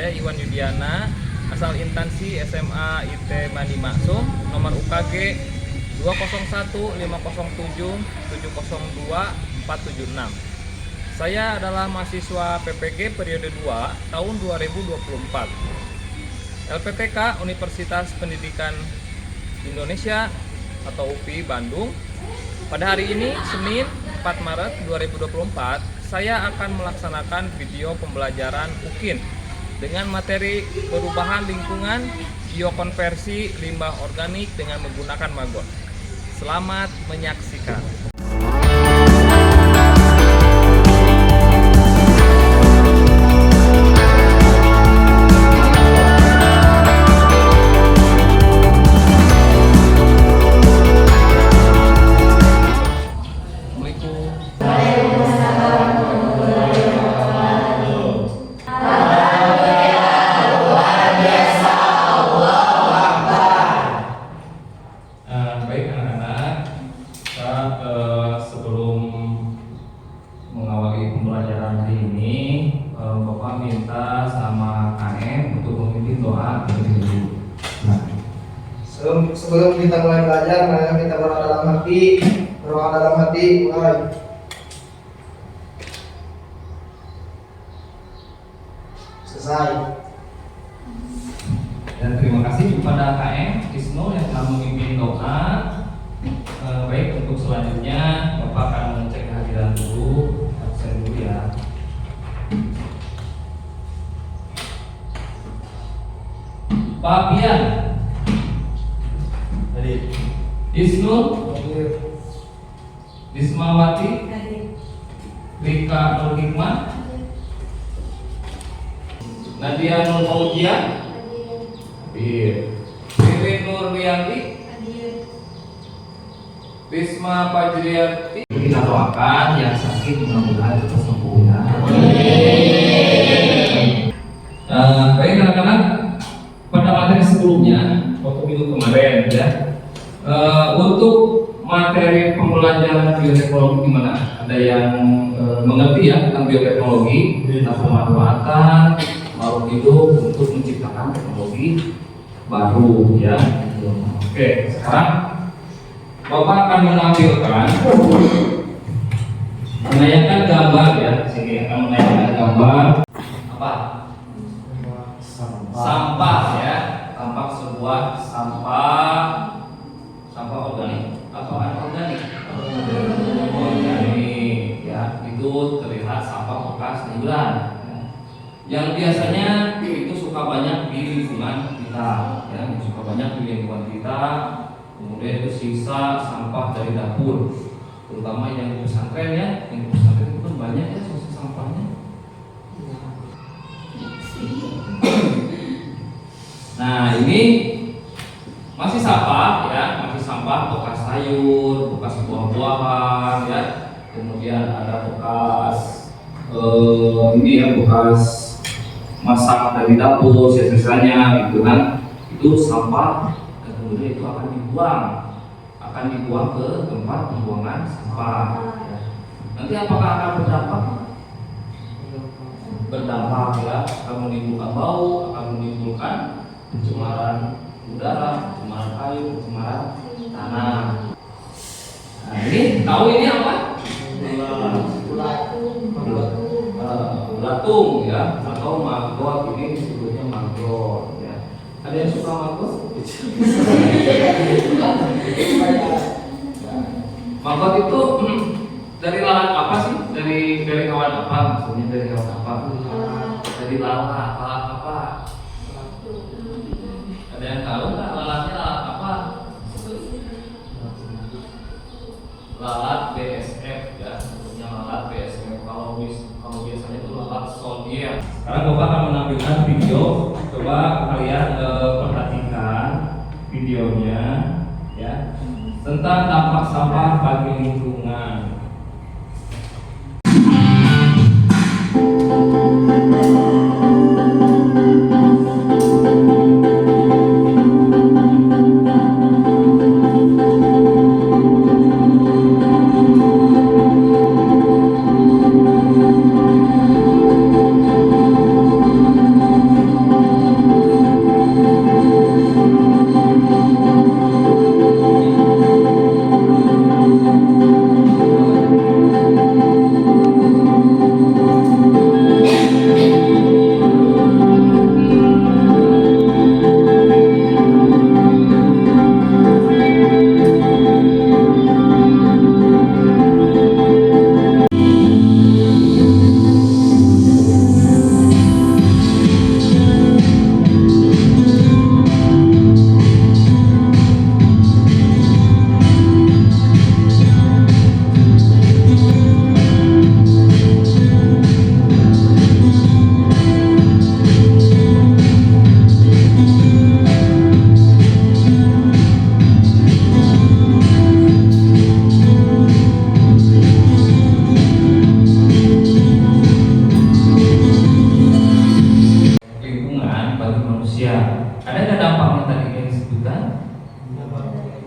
Saya Iwan Yudiana, asal instansi SMA IT Bani Maksum, nomor UKG 2015077702476. Saya adalah mahasiswa PPG periode 2 tahun 2024. LPTK Universitas Pendidikan Indonesia atau UPI Bandung. Pada hari ini, Senin 4 Maret 2024, saya akan melaksanakan video pembelajaran UKIN dengan materi perubahan lingkungan biokonversi limbah organik dengan menggunakan maggot. Selamat menyaksikan. Baik anak-anak, sebelum mengawali pembelajaran hari ini, Bapak minta sama KM untuk memimpin doa terlebih dahulu. Sebelum kita mulai belajar, mari kita berdoa dalam hati, mulai. Selesai. Dan terima kasih kepada KM Isno yang telah memimpin doa. Baik, untuk selanjutnya Bapak akan mengecek kehadiran dulu, absen dulu ya. Pak Pian, Isnu, Ismawati, Rika Nur Hikmah, Nadia Nur Fauzia, Ririn Nur Rianti, Risma Fajriati. Kita doakan yang sakit mudah-mudahan cepat sembuh ya. Baik anak-anak, pada materi sebelumnya waktu minggu kemarin ya, untuk materi pembelajaran bioteknologi gimana? Ada yang mengerti ya tentang bioteknologi, tentang pemanfaatan makhluk hidup untuk menciptakan teknologi baru ya. Oke, sekarang Bapak akan menampilkan menayangkan gambar ya. Sini akan menayangkan gambar apa? Sampah ya. Tampak sebuah sampah organik atau anorganik. Organik ya. Itu terlihat sampah bekas liburan. Yang biasanya itu suka banyak di lingkungan kita ya, suka banyak di lingkungan kita. Kemudian itu sisa sampah dari dapur, terutama yang di pesantren ya, yang di pesantren itu kan banyak ya sisa sampahnya. Nah ini masih sampah ya, masih sampah bekas sayur, bekas buah-buahan ya, kemudian ada bekas ini ya, bekas masak dari dapur, sisanya gitu kan, itu sampah. Kemudian itu akan dibuang ke tempat pembuangan sampah. Nanti apakah akan berdampak ya, akan menimbulkan bau, akan menimbulkan pencemaran udara, pencemaran air, pencemaran tanah. Nah ini tahu ini apa? Belatung ya, atau maggot, ini disebutnya maggot ya. Ada yang suka maggot? Maggot itu dari lalat apa sih? Dari hewan apa? Maksudnya dari hewan apa? Dari lalat apa? Ada yang tahu nggak lalatnya lalat apa? Lalat BSF ya, sebutnya lalat BSF. Kalau biasanya itu lalat zodiac. Sekarang Bapak akan menampilkan video. Coba kalian perhatikan videonya ya, tentang dampak sampah bagi lingkungan.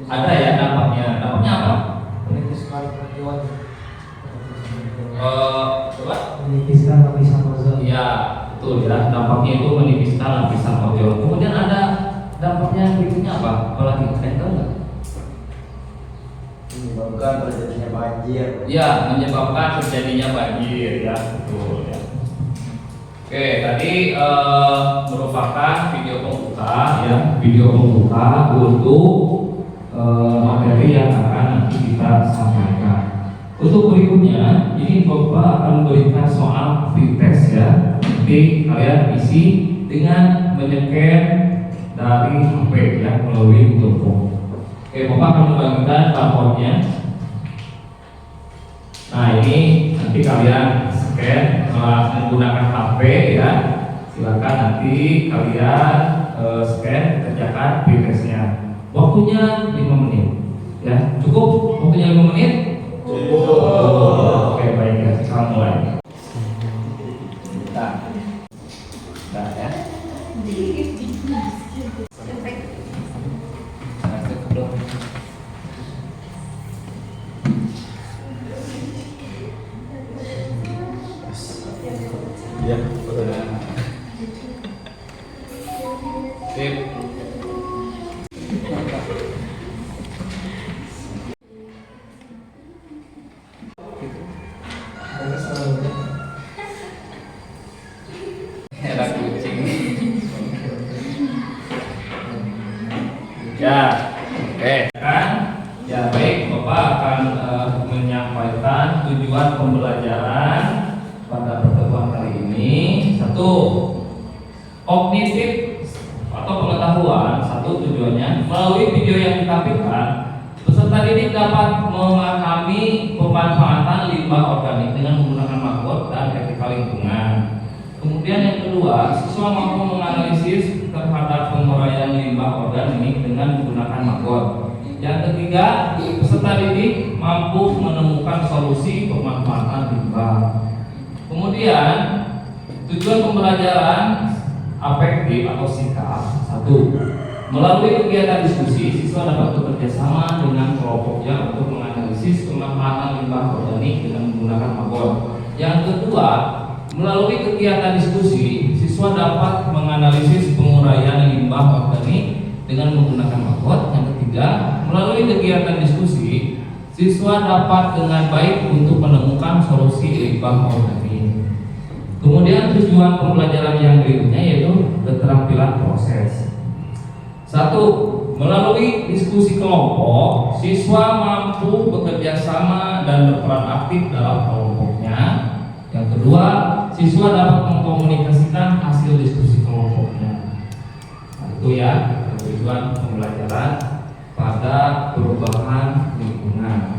Ada ya dampaknya. Dampaknya apa? Menipiskan hewan. Coba. Menipiskan lapisan ozon. Ya, betul ya. Dampaknya itu menipiskan lapisan ozon. Kemudian ada dampaknya yang berikutnya apa? Apalagi kalian tahu nggak? Menyebabkan terjadinya banjir. Ya, menyebabkan terjadinya banjir ya, betul ya. Oke, tadi merupakan video pembuka ya, video pembuka untuk materi yang akan nanti kita sampaikan. Untuk berikutnya, ini Bapak akan memberikan soal pretest ya. Nanti kalian isi dengan menyeker dari HP ya melalui Google Form. Oke, Bapak akan membagikan raportnya. Nah, ini nanti kalian scan menggunakan HP ya. Silakan nanti kalian scan, kerjakan pretestnya. Waktunya 5 menit. Ya, cukup waktunya 5 menit? Cukup. Oke, baik ya. Sekarang mulai. Nah, ya. Ya, Sip. Era kucing. Ya, oke kan? Ya baik, Bapak akan menyampaikan tujuan pembelajaran pada pertemuan kali ini. Satu, kognitif atau pengetahuan. Satu tujuannya melalui video yang ditampilkan, peserta didik dapat memahami pemanfaatan limbah organik dengan menggunakan maggot dan etika lingkungan. Kemudian yang kedua, siswa mampu menganalisis terhadap penguraian limbah organik dengan menggunakan maggot. Yang ketiga, peserta didik mampu menemukan solusi pemanfaatan limbah. Kemudian tujuan pembelajaran afektif atau sikap. Satu, melalui kegiatan diskusi, siswa dapat bekerja sama dengan kelompoknya untuk menganalisis pemanfaatan limbah organik dengan menggunakan maggot. Yang kedua, melalui kegiatan diskusi, siswa dapat menganalisis penguraian limbah organik dengan menggunakan maggot. Yang ketiga, melalui kegiatan diskusi, siswa dapat dengan baik untuk menemukan solusi limbah organik. Kemudian tujuan pembelajaran yang berikutnya yaitu keterampilan proses. Satu, melalui diskusi kelompok, siswa mampu bekerja sama dan berperan aktif dalam kelompoknya. Yang kedua, siswa dapat mengkomunikasikan hasil diskusi kelompoknya. Nah, itu ya tujuan pembelajaran pada perubahan lingkungan.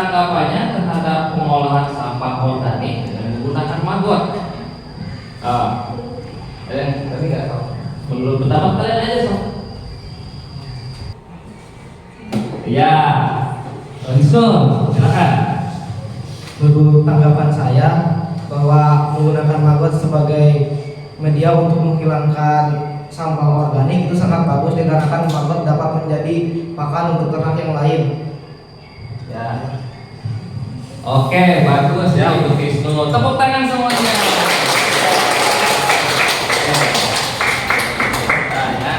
tanggapannya terhadap pengolahan sampah organik dengan menggunakan maggot? Tadi nggak tahu. Menurut pendapat kalian aja sob. Ya, Wisnu, silakan. Menurut tanggapan saya bahwa menggunakan maggot sebagai media untuk menghilangkan sampah organik itu sangat bagus dikarenakan maggot dapat menjadi pakan untuk ternak yang lain. Ya. Oke, bagus ya untuk Wisnu. Tepuk tangan semuanya. Nah, ya.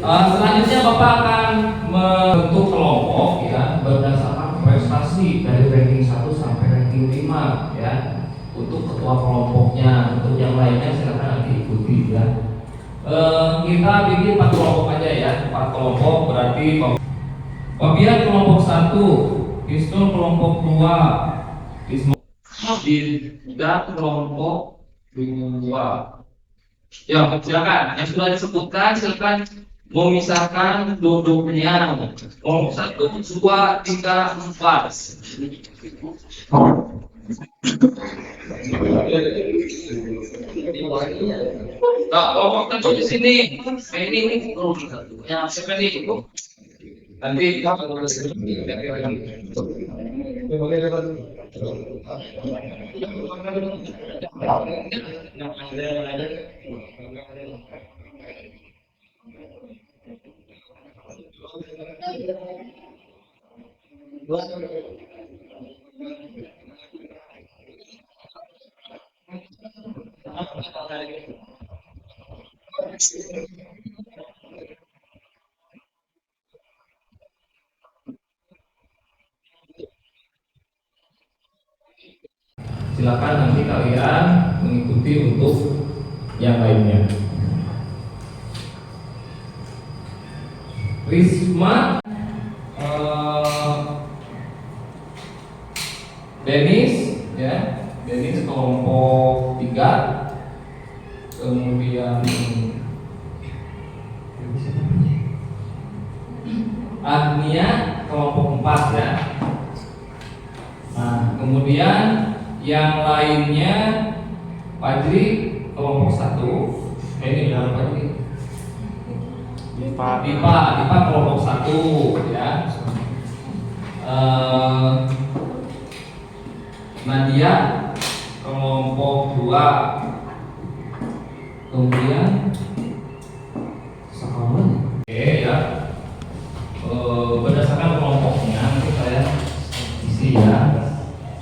Selanjutnya Bapak akan membentuk kelompok ya berdasarkan prestasi dari ranking 1 sampai ranking 5 ya. Untuk ketua kelompoknya, untuk yang lainnya silakan nanti ikuti ya. Kita bikin 4 kelompok aja ya. 4 kelompok berarti Fabian kelompok 1, Wisnu kelompok 2, Wisnu Dinda kelompok 2. Ya, silakan. Yang sudah disebutkan silakan memisahkan duduknya. Kelompok 1, 2, 3, 4. Nah, kelompok satu di sini. Ini yang siapa nih? Nanti silakan nanti kalian mengikuti untuk yang lainnya. Risma, Denis, ya, Denis kelompok 3, kemudian Agnia kelompok 4 ya. Nah, kemudian yang lainnya Fajri kelompok 1. Ini berapa Fajri? Dipa kelompok 1 ya. Nadia kelompok 2. Kemudian Sakawan. Oke ya. Berdasarkan kelompoknya nanti saya isi ya.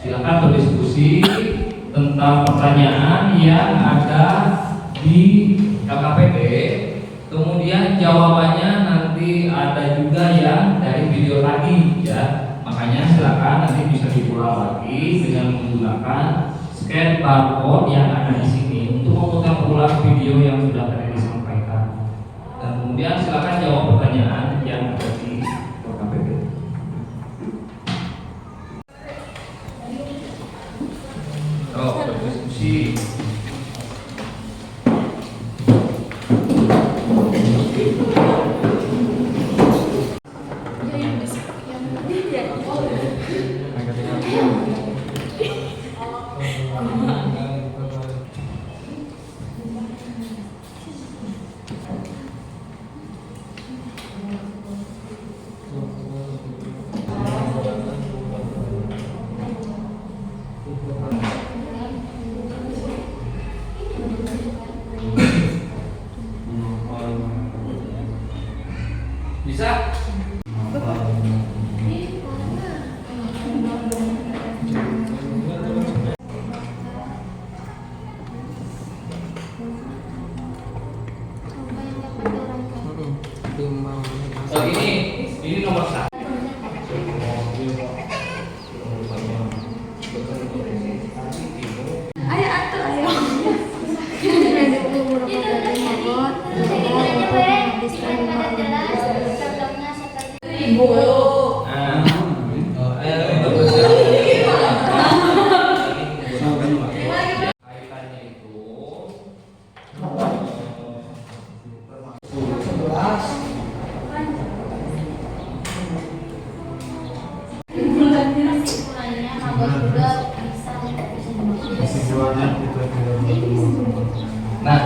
Silakan berdiskusi tentang pertanyaan yang ada di KKPD. Kemudian jawabannya nanti ada juga yang dari video tadi ya. Makanya silakan nanti bisa diulang lagi dengan menggunakan scan barcode yang ada di sini untuk memutar ulang video yang sudah tadi disampaikan. Dan kemudian silakan jawab pertanyaan yang ada di KKPD. Berdiskusi. Bisa? So, ini nomor 1. Ayo atuh ayo. Kaitannya itu 11. mangga juga bisa diproduksi. Kesimpulannya kita tidak perlu. Nah,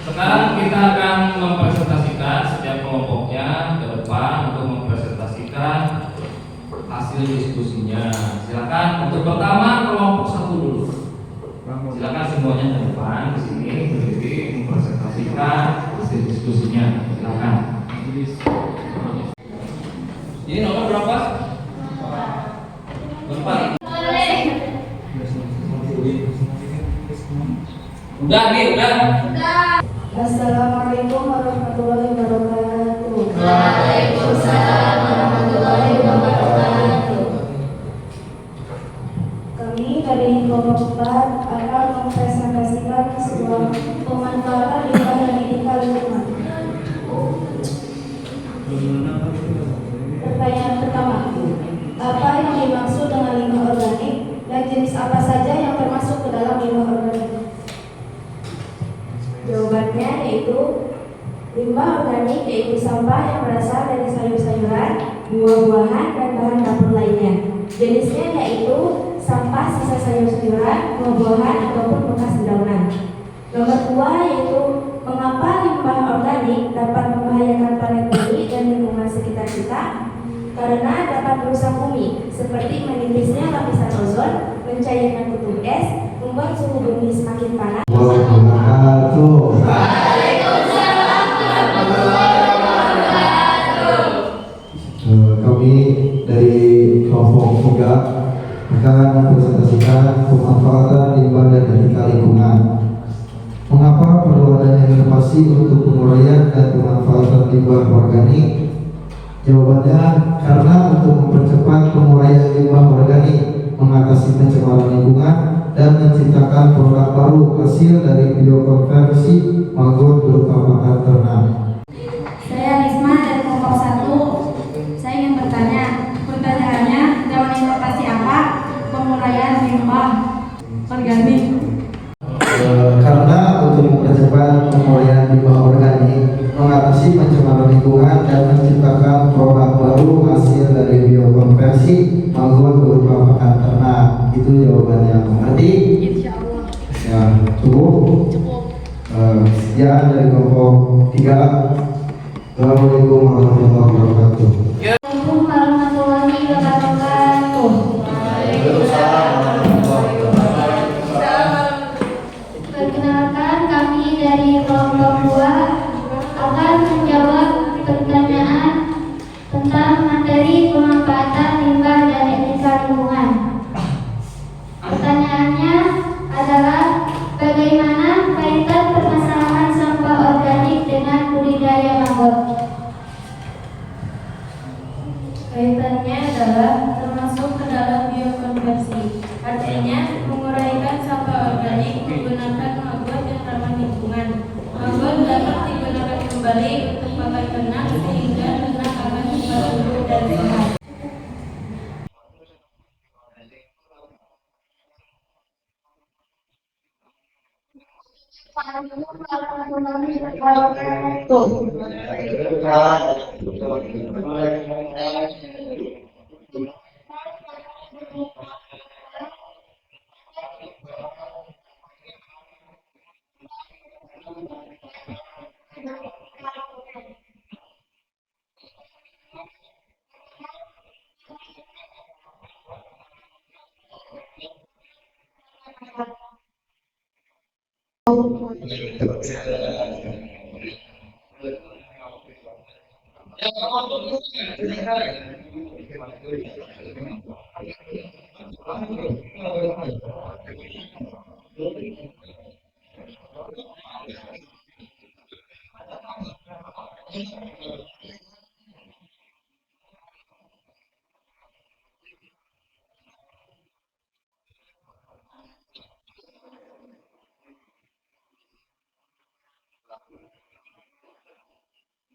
sekarang kita akan mempresentasikan setiap kelompoknya ke depan untuk mempresentasikan hasil diskusinya. Silakan untuk pertama kelompok satu dulu. Silakan semuanya ke depan di sini berdiri mempresentasikan hasil diskusinya. Silakan. Ini nomor berapa? Empat. Udah nih, udah. Assalamualaikum warahmatullahi wabarakatuh. Waalaikumsalam warahmatullahi wabarakatuh. Kami dari kelompok 4 akan mempresentasikan sebuah pemanfaatan limbah medikal lingkungan. Pertanyaan pertama, apa yang dimaksud dengan limbah organik dan jenis apa saja yang termasuk ke dalam limbah organik? Jawabannya yaitu limbah organik yaitu sampah yang berasal dari sayur-sayuran, buah-buahan, dan bahan dapur lainnya. Jenisnya yaitu sampah sisa sayur-sayuran, buah-buahan, ataupun bekas dedaunan. Nomor 2 yaitu mengapa limbah organik dapat membahayakan planet bumi dan lingkungan sekitar kita? Karena dapat merusak bumi, seperti menipisnya lapisan ozon, mencairkan kutub es, membuat suhu bumi semakin panas. Kami dari kelompok 3 akan mempresentasikan pemanfaatan limbah dan etika lingkungan. Mengapa perlu adanya inovasi untuk penguraian dan pemanfaatan limbah organik? Jawabannya karena untuk mempercepat penguraian limbah organik, mengatasi pencemaran lingkungan, dan menciptakan produk baru hasil dari biokonversi maggot berupa pakan ternak. Saya Risma dari kelompok 1. Saya ingin bertanya, pertanyaannya dengan inovasi apa penguraian limbah organik? Karena untuk mempercepat penguraian limbah organik, mengatasi pencemaran lingkungan, dan menciptakan produk baru hasil dari biokonversi maggot berupa pakan ternak. Itu jawabannya. Mengerti? Insyaallah. Ya, cukup. Sekian dari kelompok 3. Assalamualaikum warahmatullahi wabarakatuh. Assalamualaikum warahmatullahi wabarakatuh. Perkenalkan, kami dari kelompok 2 akan menjawab pertanyaan tentang materi pemanfaatan limbah dan etika lingkungan. Pertanyaannya adalah bagaimana kaitan permasalahan sampah organik dengan budidaya maggot? Kaitannya adalah termasuk ke dalam biokonversi, artinya menguraikan sampah organik menggunakan maggot yang ramah lingkungan. Maggot dapat digunakan kembali untuk pakan ternak sehingga ternak akan cepat tumbuh dan sehat.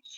Oh,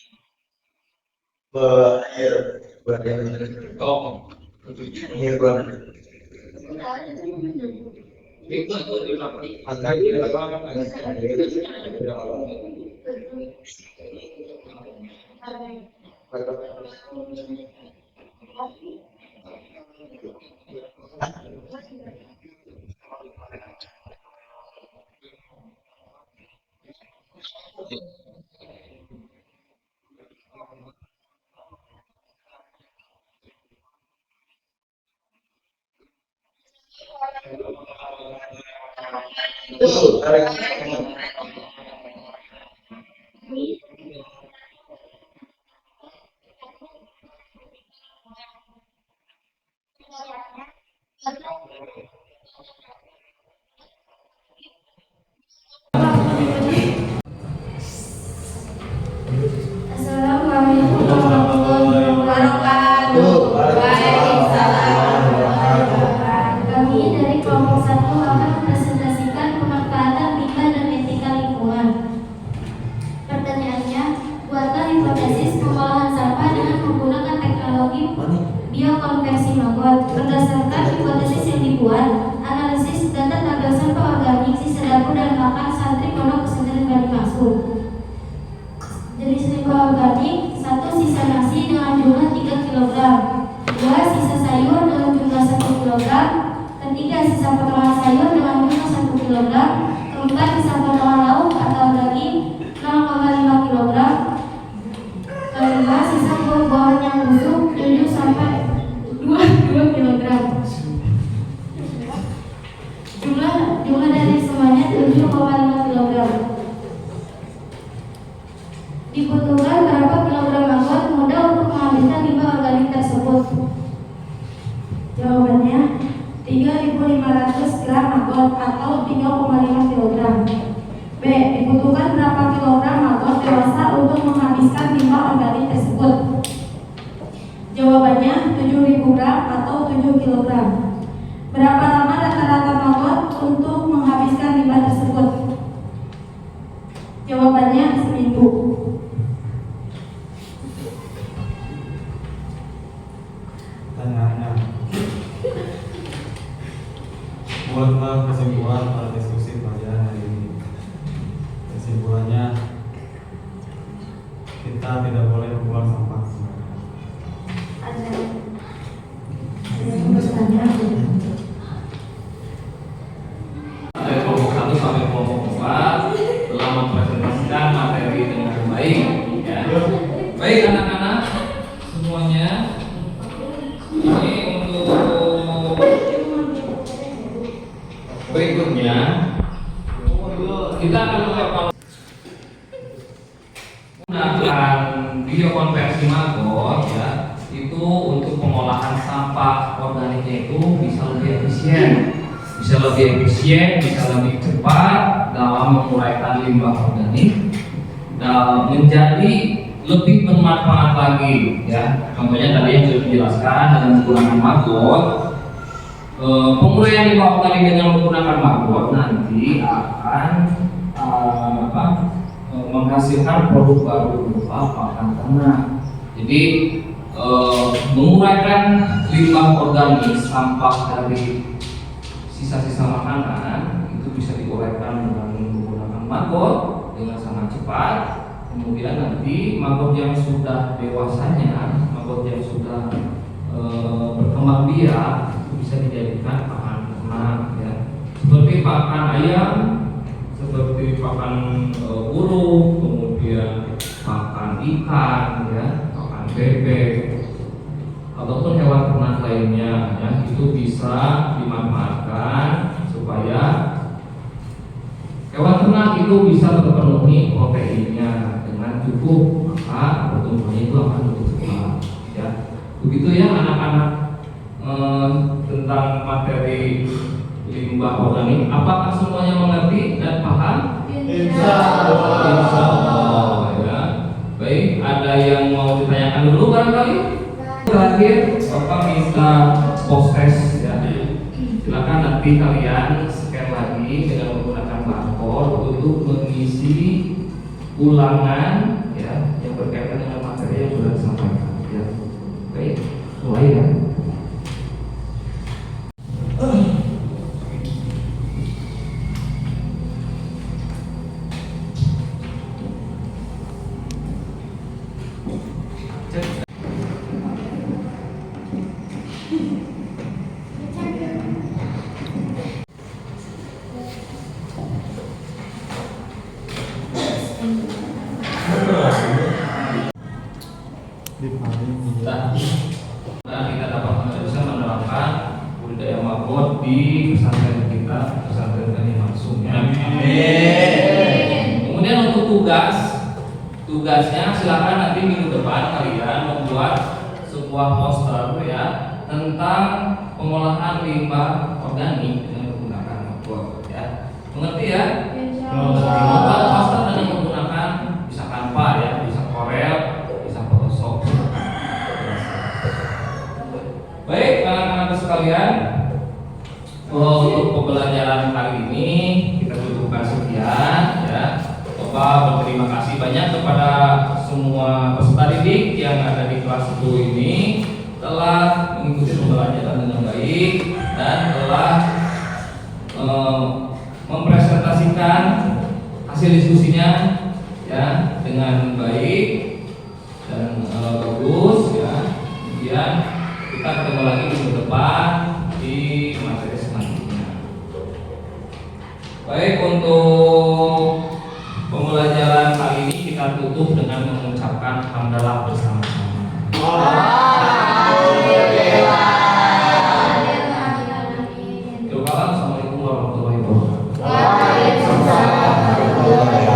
Assalamualaikum warahmatullahi wabarakatuh. Waalaikumsalam warahmatullahi wabarakatuh. Kami dari kelompok 1 akan mempresentasikan pemanfaatan limbah dan etika lingkungan. Pertanyaannya, buatlah hipotesis pengolahan sampah dengan menggunakan teknologi biokonversi maggot. Berdasarkan hipotesis yang dibuat, analisis data tabel sampah organik, sisa dapur dan makan santri Pondok Pesantren Bani Maksum. Jenis limbah organik: 1. Sisa nasi dengan jumlah 3 kg, 2. Sisa sayur dengan jumlah 1 kg, 3. Sisa potongan sayur dengan jumlah 1 kg, 4. Sisa potongan lauk atau daging 0,5 kg, 5. Sisa buah-buahan yang busuk 7 sampai 2 kg. Jumlah dari semuanya 7,5 kg. Dibutuhkan berapa kilogram maggot mudah untuk menghabiskan limbah organik tersebut? Jawabannya 3.500 gram maggot atau 3,5 kg. B. Dibutuhkan berapa kilogram maggot dewasa untuk menghabiskan limbah organik tersebut? Jawabannya 7.000 gram atau 7 kg. Berapa lama rata-rata maggot untuk menghabiskan limbah tersebut? Jawabannya seminggu. Pertanyaannya, buatlah kesimpulan pada diskusi pelajaran hari ini. Kesimpulannya, kita tidak boleh membuang sampah sembarangan. Ada yang bertanya. dari kelompok 1 sampai kelompok 4 telah mempresentasikan materi dengan baik. Ya. Baik anak-anak semuanya, ini untuk berikutnya kita akan menggunakan biokonversi maggot ya, itu untuk pengolahan sampah organiknya itu bisa lebih efisien, bisa lebih cepat dalam menguraikan limbah organik dan menjadi lebih bermanfaat lagi ya. Contohnya tadi yang sudah dijelaskan dengan menggunakan maggot, penguraian limbah organik dengan menggunakan maggot nanti akan menghasilkan produk baru berupa pakan ternak. Jadi menguraikan limbah organik sampah dari sisa-sisa makanan itu bisa diuraikan dengan menggunakan maggot dengan sangat cepat. Kemudian nanti maggot yang sudah dewasanya, maggot yang sudah berkembang biak itu bisa dijadikan pakan ternak ya, seperti pakan ayam, seperti pakan burung, kemudian pakan ikan ya, pakan bebek ataupun hewan ternak lainnya ya, itu bisa dimanfaatkan supaya hewan ternak itu bisa terpenuhi proteinnya dengan cukup, maka pertumbuhannya itu akan lebih cepat ya. Begitu ya anak-anak tentang materi limbah organik. Apakah semuanya mengerti dan paham? Insya Allah ya. Baik, ada yang mau ditanyakan dulu barangkali? Terakhir, Bapak minta post-test ya. Silakan nanti kalian scan lagi dengan menggunakan barcode untuk mengisi ulangan ya yang berkaitan dengan materi yang sudah disampaikan. Ya. Baik, mulai ya. Nah, kita dapat bisa menerapkan budaya magot di pesantren kita, pesantren Bani Maksum ya. Kemudian untuk tugasnya silakan nanti minggu depan kalian membuat sebuah poster ya tentang pengolahan limbah organik dengan menggunakan magot ya. Mengerti ya? Membuat poster dengan menggunakan bisa Canva ya, bisa Corel, bisa Photoshop. Baik, anak-anak sekalian, untuk pembelajaran kali ini kita cukupkan sekian ya. Bapak berterima kasih banyak kepada semua peserta didik yang ada di kelas 10 ini telah mengikuti pembelajaran dengan baik dan telah mempresentasikan hasil diskusinya ya dengan baik dan bagus ya. Kemudian kita ketemu lagi minggu depan di materi selanjutnya. Baik, untuk pembelajaran kali ini kita tutup dengan mengucapkan hamdalah bersama-sama. Assalamualaikum warahmatullahi wabarakatuh.